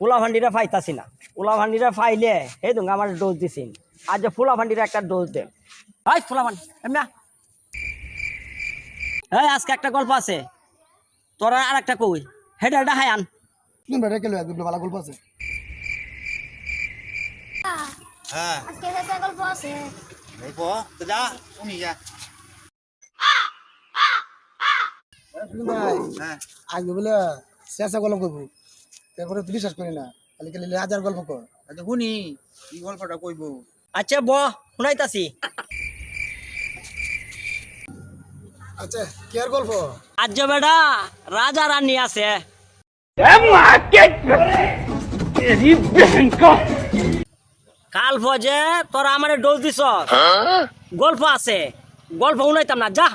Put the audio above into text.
ফুলা ভান্ডিরা পাইতাছি না, ফুলা ভান্ডিরা পাইলে এই তো আমার ডোজ দিছিন, আজ যে ফুলা ভান্ডিরা একটা ডোজ দেন। হাই ফুলা ভান্ডি এমনা, এই আজকে একটা গল্প আছে, তোরা আর একটা কই হেডা হেডা হাই আন। তুমি বেটা কেলো একদম ভালো গল্প আছে। হ্যাঁ আজকে একটা গল্প আছে। গল্প তো যা শুনি যা। তুমি ভাই হ্যাঁ আগে বলে শেষা গল্প করবো, তারপরে তুই বিশ্বাস করি না, খালি খালি হাজার গল্প কর। আচ্ছা শুনি কি গল্পটা কইব। আচ্ছা ব শুনাইতাছি। আচ্ছা কি আর গল্প? আজ যে বেটা রাজা রানী আছে, কাল ফজে তোরা আমারে ডোজ দিছ, গল্প আছে, গল্প শুনাইতাম না, যা।